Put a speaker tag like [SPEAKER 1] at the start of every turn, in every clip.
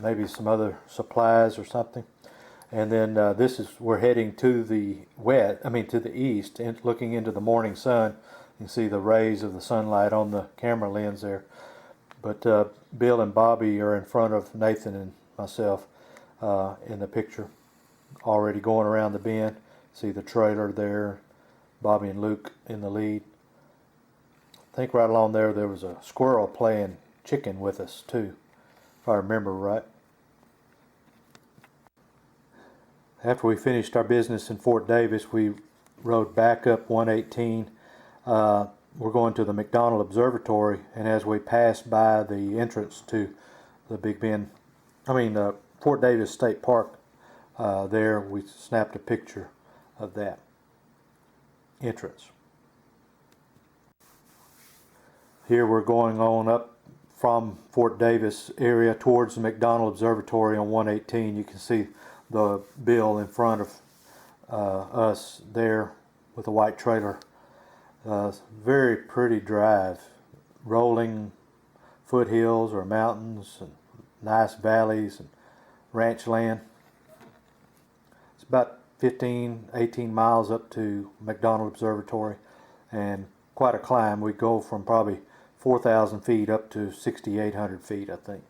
[SPEAKER 1] maybe some other supplies or something. And then we're heading to the to the east, and looking into the morning sun. You can see the rays of the sunlight on the camera lens there. But Bill and Bobby are in front of Nathan and myself in the picture, already going around the bend. See the trailer there, Bobby and Luke in the lead. I think right along there was a squirrel playing chicken with us too, if I remember right. After we finished our business in Fort Davis, we rode back up 118. We're going to the Nat'l Observatory, and as we passed by the entrance to the Fort Davis State Park, there we snapped a picture of that entrance. Here we're going on up from Fort Davis area towards the Nat'l Observatory on 118. You can see the bill in front of us there with a white trailer. Very pretty drive, rolling foothills or mountains and nice valleys and ranch land. It's about 18 miles up to Nat'l Observatory, and quite a climb. We go from probably 4,000 feet up to 6,800 feet, I think.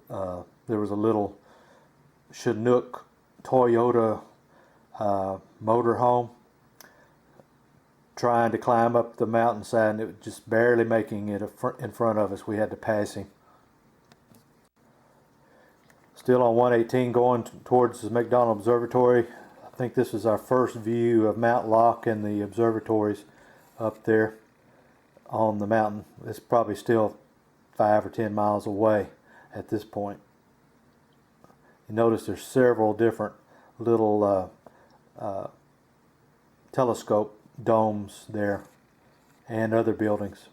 [SPEAKER 1] There was a little Chinook Toyota motorhome trying to climb up the mountainside, and it was just barely making it in front of us. We had to pass him. Still on 118 going towards the Nat'l Observatory. I think this is our first view of Mount Locke and the observatories up there on the mountain. It's probably still 5 or 10 miles away at this point. You notice there's several different little telescope domes there and other buildings.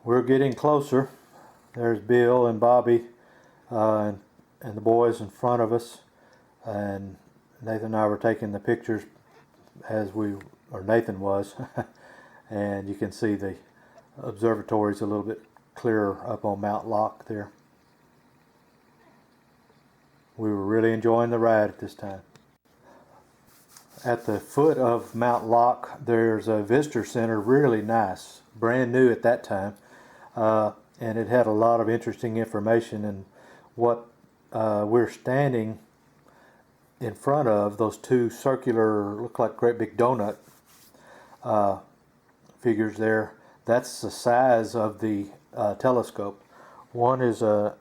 [SPEAKER 1] We're getting closer. There's Bill and Bobby and the boys in front of us, and Nathan and I were taking the pictures Nathan was, and you can see the observatories a little bit clearer up on Mount Locke there. We were really enjoying the ride at this time. At the foot of Mount Locke, there's a visitor center, really nice, brand new at that time, and it had a lot of interesting information. And what we're standing in front of, those two circular, look like great big donut figures there, that's the size of the telescope. One is a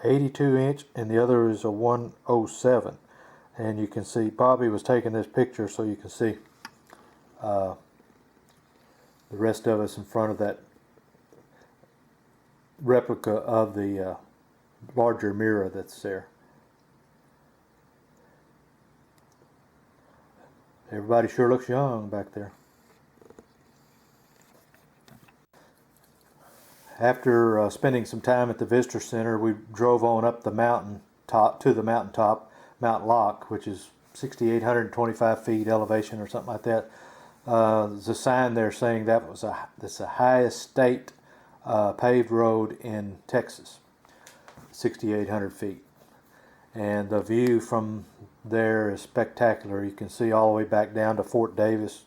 [SPEAKER 1] 82-inch and the other is a 107. And you can see Bobby was taking this picture, so you can see the rest of us in front of that replica of the larger mirror that's there. Everybody sure looks young back there. After spending some time at the visitor center, we drove on up the mountain top to the mountaintop, Mount Locke, which is 6,825 feet elevation or something like that. There's a sign there saying that's the highest state paved road in Texas, 6,800 feet. And the view from there is spectacular. You can see all the way back down to Fort Davis,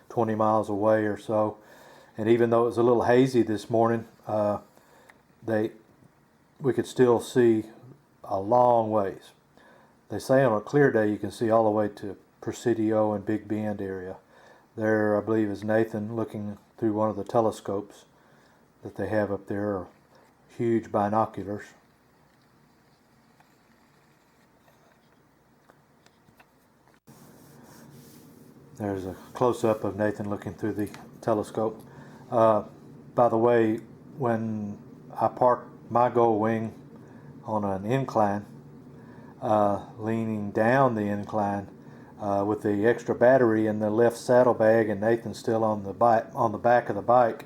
[SPEAKER 1] 20 miles away or so. And even though it was a little hazy this morning, we could still see a long ways. They say on a clear day you can see all the way to Presidio and Big Bend area. There, I believe, is Nathan looking through one of the telescopes that they have up there, or huge binoculars. There's a close-up of Nathan looking through the telescope. By the way, when I parked my gull wing on an incline, leaning down the incline with the extra battery in the left saddlebag, and Nathan's still on the back of the bike,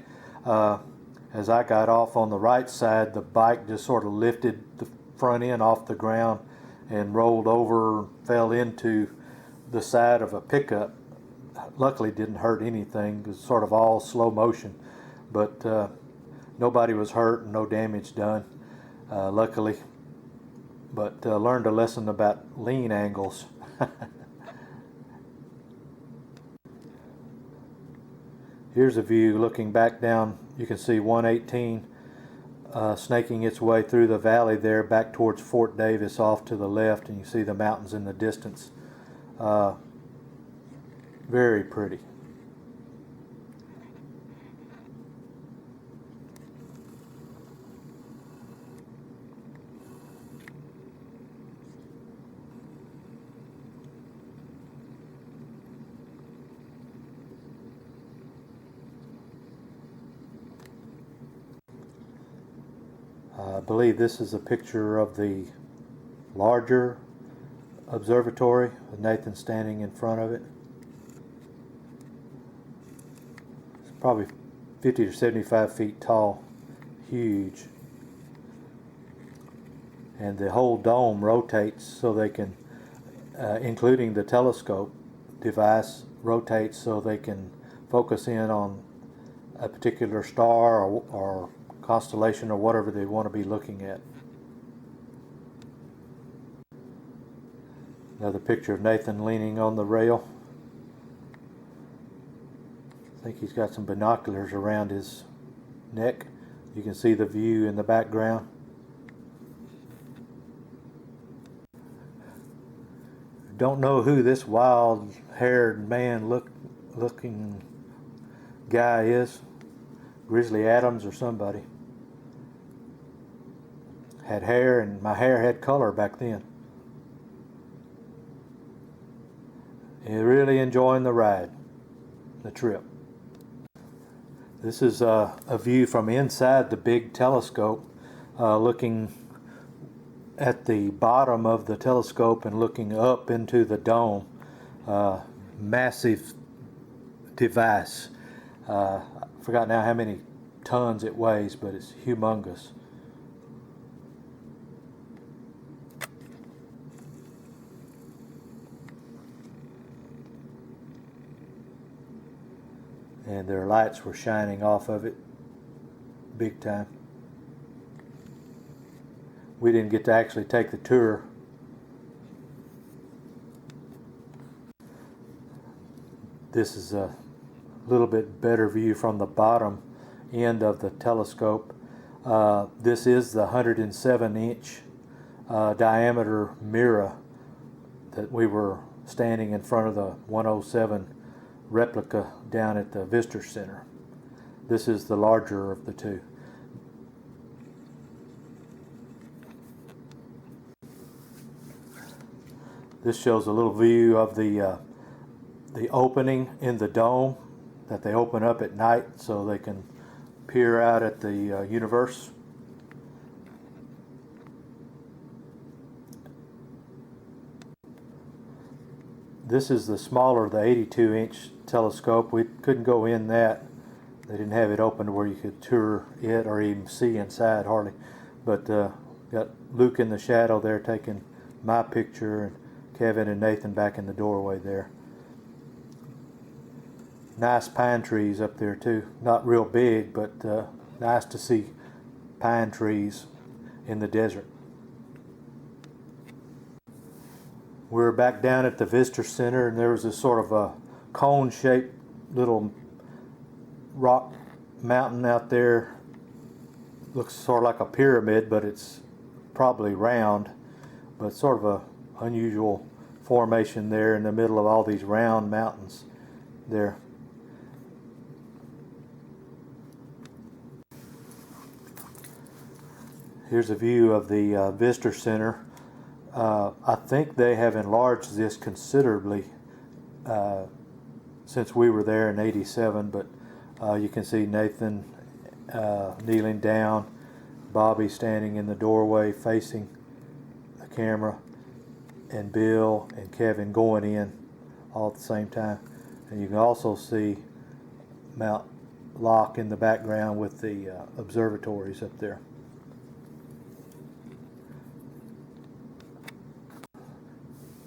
[SPEAKER 1] as I got off on the right side, the bike just sort of lifted the front end off the ground and rolled over, fell into the side of a pickup luckily didn't hurt anything. It was sort of all slow motion, but nobody was hurt and no damage done, luckily. But learned a lesson about lean angles. Here's a view looking back down. You can see 118 snaking its way through the valley there back towards Fort Davis off to the left, and you see the mountains in the distance. Very pretty. I believe this is a picture of the larger observatory with Nathan standing in front of it. It's probably 50 to 75 feet tall, huge. And the whole dome rotates so they can, including the telescope device, rotates so they can focus in on a particular star or constellation or whatever they want to be looking at. Another picture of Nathan leaning on the rail. I think he's got some binoculars around his neck. You can see the view in the background. Don't know who this wild-haired man looking guy is. Grizzly Adams or somebody. Had hair, and my hair had color back then. Really enjoying the ride, the trip. This is a view from inside the big telescope, looking at the bottom of the telescope and looking up into the dome. Massive device. I forgot now how many tons it weighs, but it's humongous. And their lights were shining off of it big time. We didn't get to actually take the tour. This is a little bit better view from the bottom end of the telescope. This is the 107-inch diameter mirror that we were standing in front of the 107 replica down at the Visitor Center. This is the larger of the two. This shows a little view of the opening in the dome that they open up at night so they can peer out at the universe. This is the smaller, the 82-inch telescope. We couldn't go in that. They didn't have it open to where you could tour it or even see inside hardly. But got Luke in the shadow there taking my picture, and Kevin and Nathan back in the doorway there. Nice pine trees up there too. Not real big, but nice to see pine trees in the desert. We were back down at the Visitor Center, and there was this sort of a cone-shaped little rock mountain out there. Looks sort of like a pyramid, but it's probably round. But sort of a unusual formation there in the middle of all these round mountains there. Here's a view of the Visitor Center. I think they have enlarged this considerably since we were there in '87, but you can see Nathan kneeling down, Bobby standing in the doorway facing the camera, and Bill and Kevin going in all at the same time. And you can also see Mount Locke in the background with the observatories up there.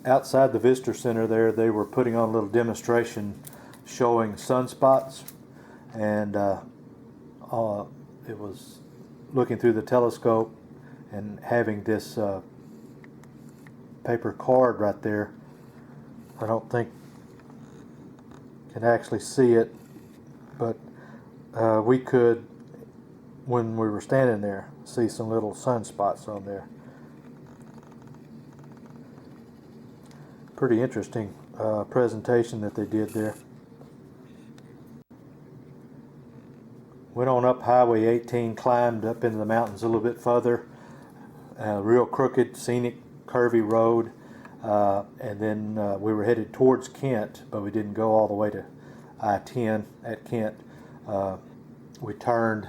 [SPEAKER 1] Outside the Visitor Center there, they were putting on a little demonstration showing sunspots, and it was looking through the telescope and having this paper card right there. I don't think you can actually see it, but we could, when we were standing there, see some little sunspots on there. Pretty interesting presentation that they did there. Went on up Highway 18, climbed up into the mountains a little bit further. Real crooked, scenic, curvy road. And then we were headed towards Kent, but we didn't go all the way to I-10 at Kent. We turned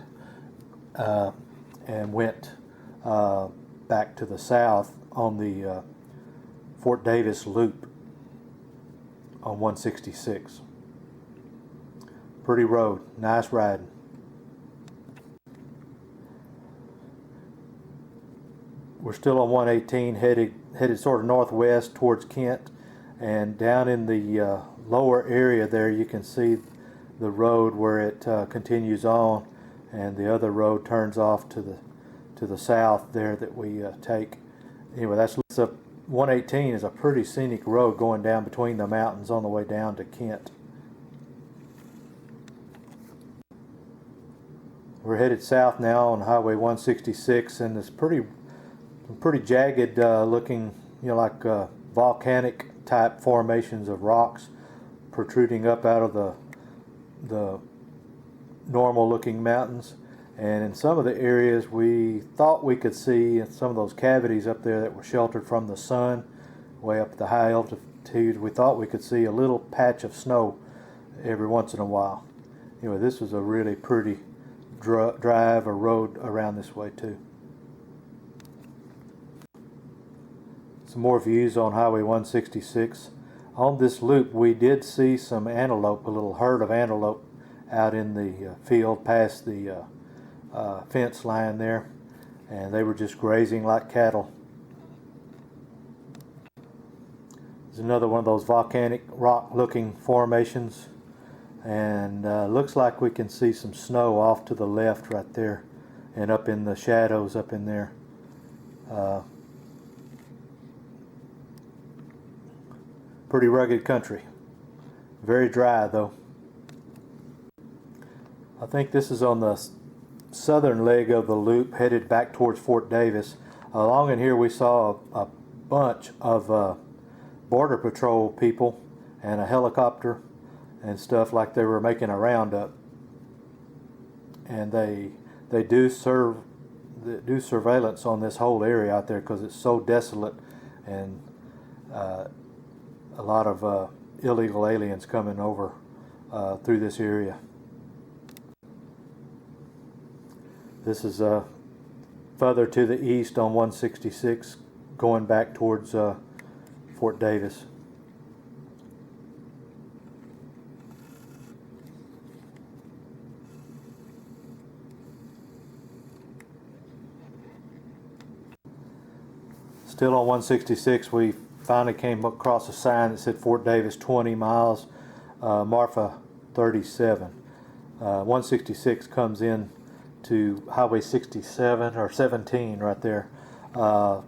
[SPEAKER 1] and went back to the south on the Fort Davis loop on 166. Pretty road, nice riding. We're still on 118, headed sort of northwest towards Kent, and down in the lower area there you can see the road where it continues on, and the other road turns off to the south there that we take. Anyway, that's 118 is a pretty scenic road going down between the mountains on the way down to Kent. We're headed south now on Highway 166, and it's pretty jagged looking, like volcanic type formations of rocks protruding up out of the normal looking mountains. And in some of the areas we thought we could see some of those cavities up there that were sheltered from the sun way up at the high altitude. We thought we could see a little patch of snow every once in a while. Anyway, this was a really pretty drive or road around this way too. Some more views on Highway 166. On this loop we did see some antelope, a little herd of antelope out in the field past the fence line there, and they were just grazing like cattle. There's another one of those volcanic rock looking formations, and looks like we can see some snow off to the left right there and up in the shadows up in there. Pretty rugged country. Very dry though. I think this is on the southern leg of the loop headed back towards Fort Davis. Along in here we saw a bunch of Border Patrol people and a helicopter and stuff, like they were making a roundup. And they do surveillance on this whole area out there because it's so desolate, and a lot of illegal aliens coming over through this area. This is further to the east on 166, going back towards Fort Davis. Still on 166, we finally came across a sign that said Fort Davis 20 miles, Marfa 37. 166 comes in to Highway 67 or 17 right there, 3 or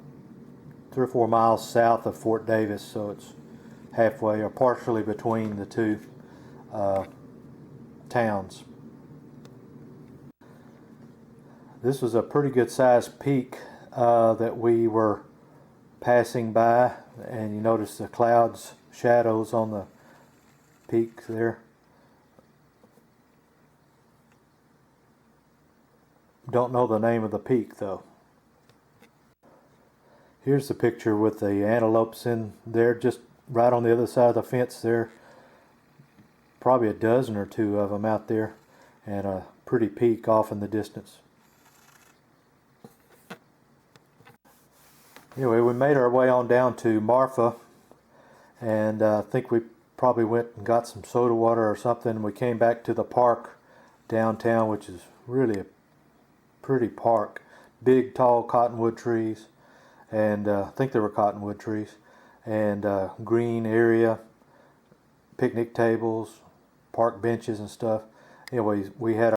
[SPEAKER 1] 4 miles south of Fort Davis, so it's halfway or partially between the two towns. This was a pretty good sized peak that we were passing by, and you notice the clouds, shadows on the peak there. Don't know the name of the peak though. Here's the picture with the antelopes in there, just right on the other side of the fence there. Probably a dozen or two of them out there, and a pretty peak off in the distance. Anyway, we made our way on down to Marfa, and I think we probably went and got some soda water or something. We came back to the park downtown, which is really a pretty park. Big, tall cottonwood trees, and I think there were cottonwood trees, and green area, picnic tables, park benches and stuff. Anyway, we had